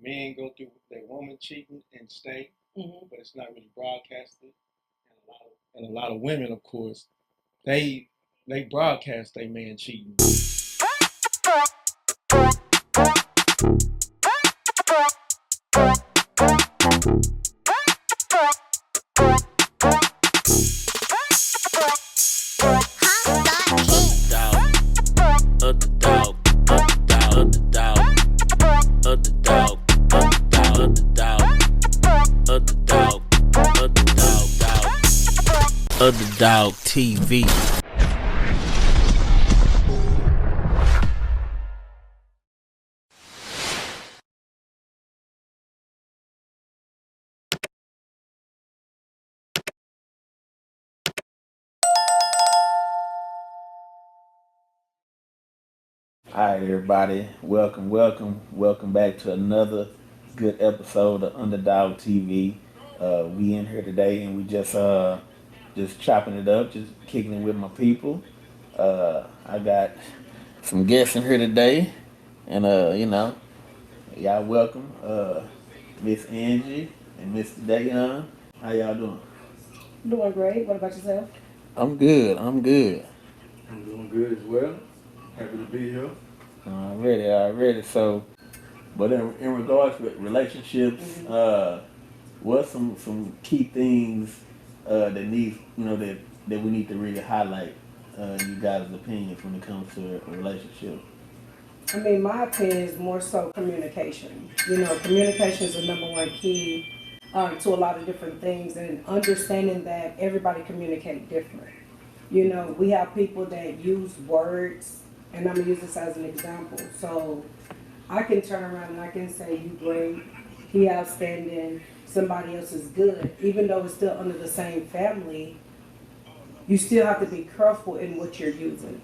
men go through their woman cheating and stay, but it's not really broadcasted. And a lot of women, of course, they broadcast their man cheating. Underdoggtv. Hi everybody, welcome back to another good episode of Underdoggtv. We in here today and we just chopping it up, just kicking it with my people. I got some guests in here today, and y'all welcome, Miss Angie and Mr. Daonn. How y'all doing? Doing great. What about yourself? I'm good. I'm doing good as well. Happy to be here. Already. So, but in regards to relationships, what's some key things that needs that we need to really highlight you guys' opinions when it comes to a relationship? I mean, my opinion is more so communication. Communication is the number one key to a lot of different things, and understanding that everybody communicates different. We have people that use words, and I'm going to use this as an example. So I can turn around and I can say, you great, he outstanding, somebody else is good. Even though it's still under the same family, you still have to be careful in what you're using.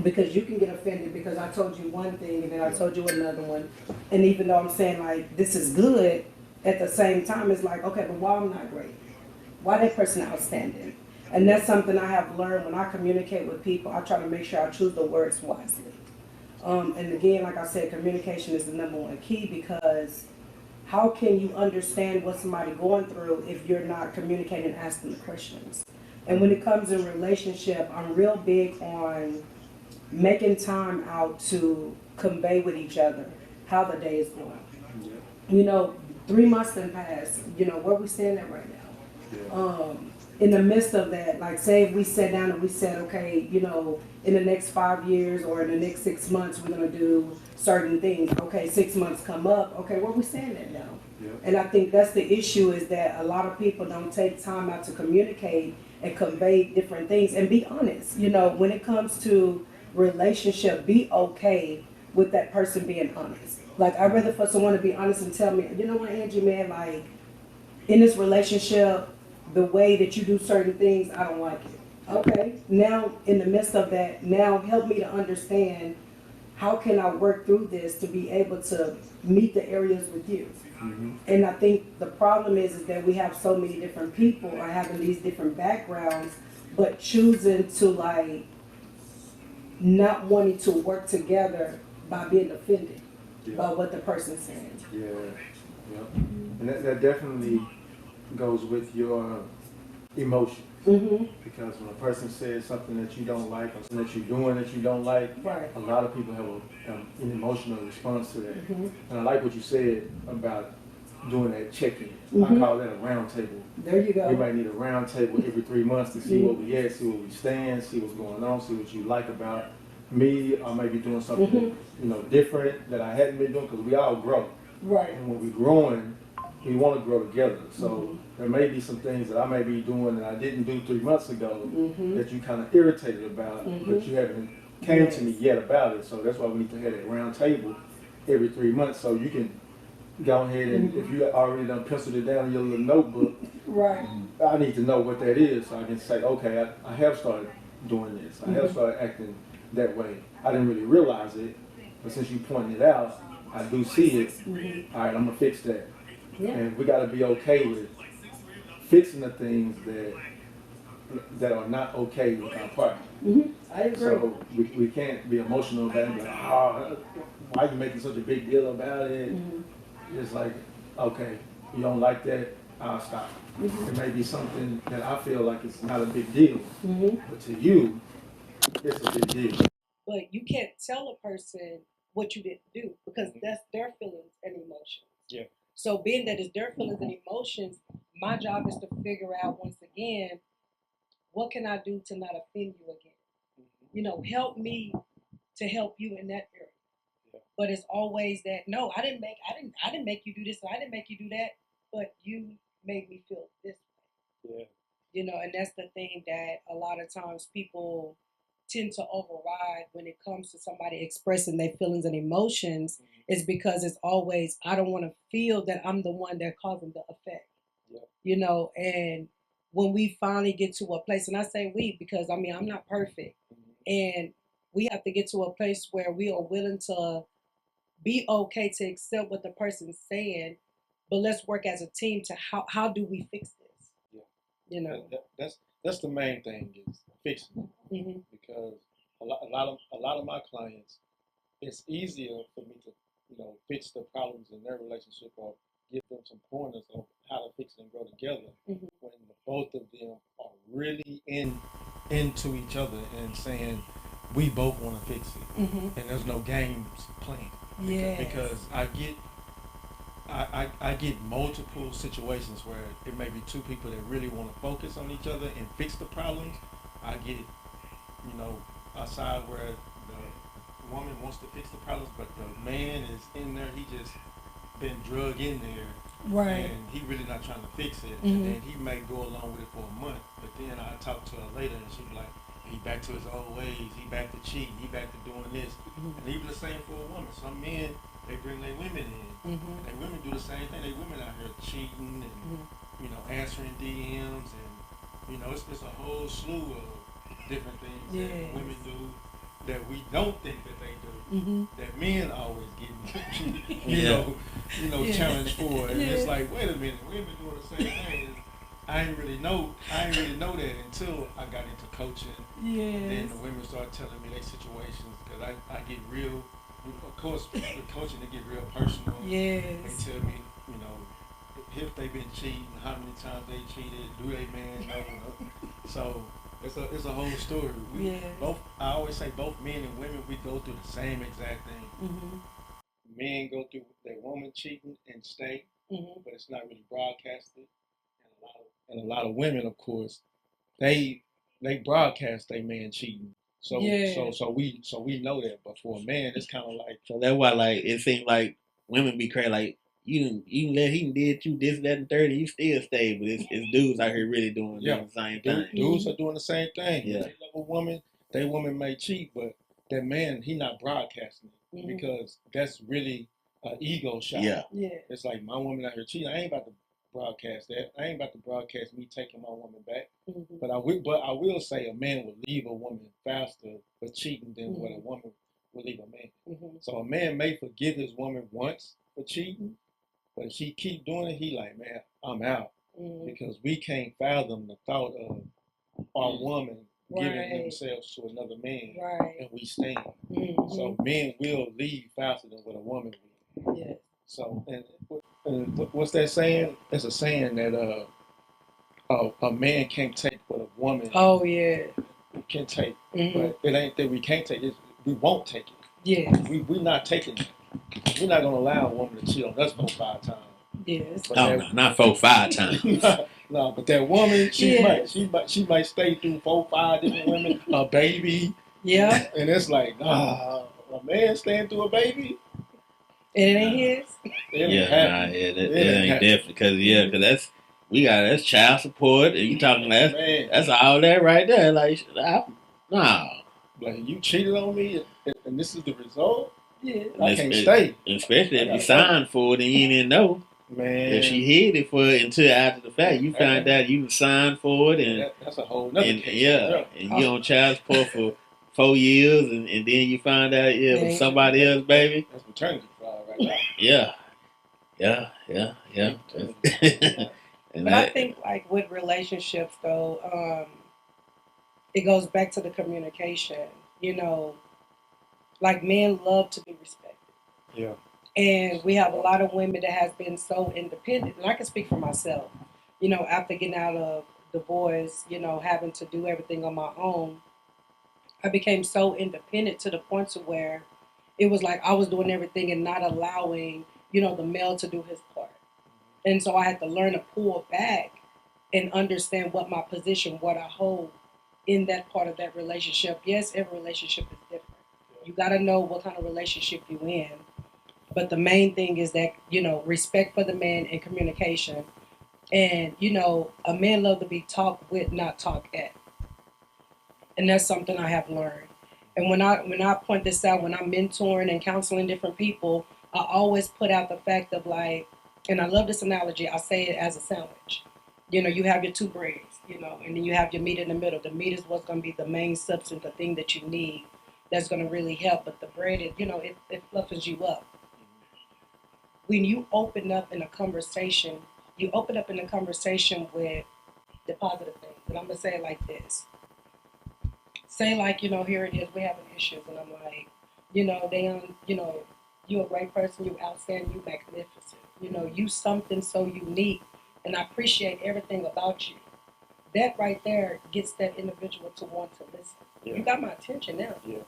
Because you can get offended because I told you one thing and then I told you another one. And even though I'm saying like, this is good, at the same time, it's like, okay, but why I'm not great? Why that person outstanding? And that's something I have learned when I communicate with people. I try to make sure I choose the words wisely. And again, like I said, communication is the number one key, because how can you understand what somebody going through if you're not communicating and asking the questions? And when it comes in relationship, I'm real big on making time out to convey with each other how the day is going. 3 months done passed, where we stand at right now. In the midst of that, like say if we sat down and we said, okay, in the next 5 years or in the next 6 months, we're gonna do certain things. Okay, 6 months come up, okay, where we stand at now? And I think that's the issue, is that a lot of people don't take time out to communicate and convey different things and be honest. When it comes to relationship, be okay with that person being honest. Like, I'd rather for someone to be honest and tell me, you know what, Angie, man, like, in this relationship, the way that you do certain things, I don't like it. Okay, now in the midst of that, now help me to understand how can I work through this to be able to meet the areas with you. And I think the problem is that we have so many different people are having these different backgrounds, but choosing to like not wanting to work together by being offended by what the person's saying. And that definitely goes with your emotions. Because when a person says something that you don't like, or something that you're doing that you don't like, a lot of people have an emotional response to that. And I like what you said about doing that check-in. I call that a round table. There you go. We might need a round table every 3 months to see what we at, see where we stand, see what's going on, see what you like about me. I may be doing something different that I hadn't been doing, because we all grow. And when we're growing, we want to grow together. So there may be some things that I may be doing that I didn't do 3 months ago that you kind of irritated about, but you haven't came to me yet about it. So that's why we need to have that round table every 3 months, so you can go ahead and if you already done penciled it down in your little notebook, I need to know what that is, so I can say, okay, I have started doing this. I have started acting that way. I didn't really realize it, but since you pointed it out, I do see it. All right, I'm gonna fix that. And we got to be okay with fixing the things that are not okay with our partner. I agree. So we can't be emotional about it. Like, why are you making such a big deal about it? it's like, okay, you don't like that, I'll stop. It may be something that I feel like it's not a big deal, but to you, it's a big deal. But you can't tell a person what you didn't do because that's their feelings and emotions. Yeah. So being that it's their feelings and emotions, my job is to figure out once again, what can I do to not offend you again? Help me to help you in that area. Yeah. But it's always that no, I didn't make you do this, and I didn't make you do that, but you made me feel this way. Yeah. And that's the thing that a lot of times people tend to override when it comes to somebody expressing their feelings and emotions is because it's always, I don't want to feel that I'm the one that causing the effect. Yeah. And when we finally get to a place, and I say we because I'm not perfect, and we have to get to a place where we are willing to be okay to accept what the person's saying, but let's work as a team to how do we fix this? Yeah. That's the main thing is fixing it. Because a lot of my clients, it's easier for me to fix the problems in their relationship or give them some pointers on how to fix it and grow together when both of them are really into each other and saying we both want to fix it and there's no games playing. Yeah. Because I get multiple situations where it may be two people that really want to focus on each other and fix the problems. I get, a side where the woman wants to fix the problems, but the man is in there. He just been drug in there, right? And he really not trying to fix it. And then he may go along with it for a month, but then I talk to her later, and she be like, "He back to his old ways. He back to cheating. He back to doing this." And even the same for a woman. Some men, they bring their women in. And they women do the same thing. They women out here cheating and answering DMs and it's a whole slew of different things that women do that we don't think that they do. That men always get challenged for. And it's like, wait a minute, women doing the same thing. I didn't really know that until I got into coaching. Yes. Then the women start telling me their situations because I get real. Of course, with coaching, they get real personal. Yes. They tell me, if they've been cheating, how many times they cheated, do they man know? So it's a whole story. I always say both men and women, we go through the same exact thing. Men go through their woman cheating and stay, but it's not really broadcasted. And a lot of women, of course, they broadcast their man cheating. So we know that, but for a man, it's kind of like. So that's why, like, it seems like women be crazy. Like, you let he did you this, that, and 30, you still stay, but it's dudes out here really doing the same thing. Dudes are doing the same thing. Yeah. They love a woman, their woman may cheat, but that man, he not broadcasting it because that's really an ego shot. Yeah. It's like my woman out here cheating. I ain't about to broadcast that. I ain't about to broadcast me taking my woman back. But I will say a man will leave a woman faster for cheating than what a woman will leave a man. So a man may forgive his woman once for cheating, but if she keep doing it, he like, man, I'm out. Because we can't fathom the thought of our woman giving themselves to another man, and we stand. So men will leave faster than what a woman will. Yes. So and what's that saying? It's a saying that a man can't take what a woman can take, but it ain't that we can't take it. We won't take it. Yes. We're not taking it. We're not gonna allow a woman to cheat on us 4-5 times. Yes. But no, not 4-5 times. No, but that woman, she might stay through 4-5 different women, a baby. Yeah. And it's like, a man staying through a baby. It ain't his. It ain't different because that's child support, and you talking that's all that right there. Like, like you cheated on me, and this is the result. Yeah, I can't stay. Especially if you signed for it and you didn't know. Man, if she hid it for it until after the fact, you find out you signed for it, and that's a whole nother case. And you on child support for 4 years, and then you find out it was somebody else, baby. That's maternity fraud right now. Yeah. But I think like with relationships though, it goes back to the communication. Like men love to be respected. Yeah. And we have a lot of women that has been so independent. And I can speak for myself. You know, after getting out of divorce, you know, having to do everything on my own, I became so independent to the point to where it was like I was doing everything and not allowing, you know, the male to do his part. And so I had to learn to pull back and understand what my position, what I hold in that part of that relationship. Yes, every relationship is different. You got to know what kind of relationship you're in. But the main thing is that, you know, respect for the man and communication. And, you know, a man love to be talked with, not talked at. And that's something I have learned. And when I point this out, when I'm mentoring and counseling different people, I always put out the fact of like, and I love this analogy, I say it as a sandwich. You know, you have your two breads, you know, and then you have your meat in the middle. The meat is what's going to be the main substance, the thing that you need that's going to really help. But the bread, is, you know, it fluffens you up. When you open up in a conversation, you open up in a conversation with the positive things. And I'm going to say it like this. Say like, you know, here it is, we're having issues. And I'm like, you know, Daonn, you know, you're a great person, you're outstanding, you're magnificent. You know, you something so unique. And I appreciate everything about you. That right there gets that individual to want to listen. Yeah. You got my attention now. Yeah.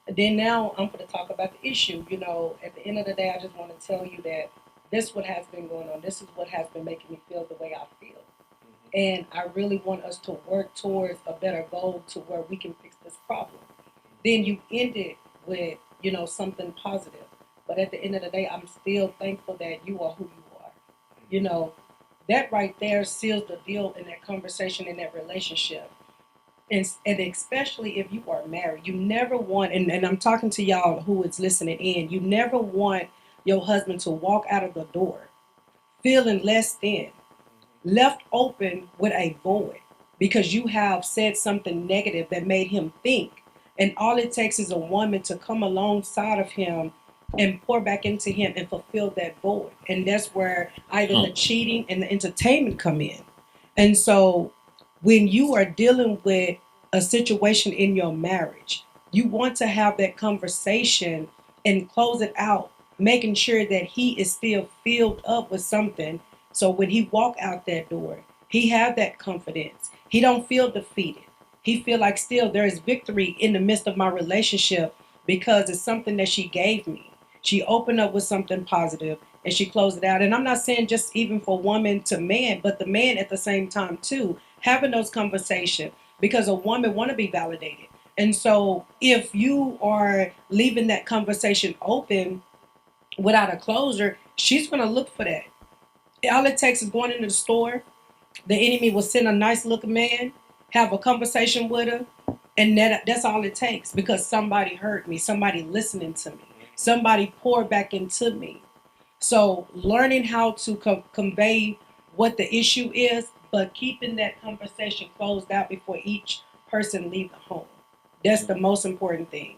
And then now I'm going to talk about the issue. You know, at the end of the day, I just want to tell you that this is what has been going on. This is what has been making me feel the way I feel. Mm-hmm. And I really want us to work towards a better goal to where we can fix this problem. Then you end it with, you know, something positive. But at the end of the day, I'm still thankful that you are who you are. You know, that right there seals the deal in that conversation, in that relationship. And especially if you are married, you never want, and I'm talking to y'all who is listening in, you never want your husband to walk out of the door feeling less than, left open with a void because you have said something negative that made him think. And all it takes is a woman to come alongside of him and pour back into him and fulfill that void. And that's where either the cheating and the entertainment come in. And so when you are dealing with a situation in your marriage, you want to have that conversation and close it out, making sure that he is still filled up with something. So when he walk out that door, he have that confidence. He don't feel defeated. He feel like still there is victory in the midst of my relationship because it's something that she gave me. She opened up with something positive and she closed it out. And I'm not saying just even for woman to man, but the man at the same time too, having those conversations because a woman want to be validated. And so if you are leaving that conversation open without a closure, she's going to look for that. All it takes is going into the store. The enemy will send a nice looking man, have a conversation with her, and that's all it takes because somebody heard me, somebody listening to me, somebody poured back into me. So learning how to convey what the issue is, but keeping that conversation closed out before each person leave the home. That's the most important thing.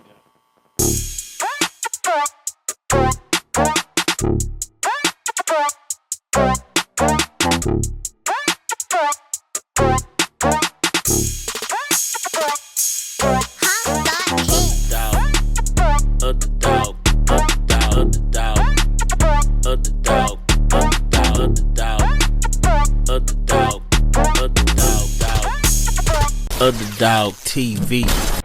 Underdoggtv.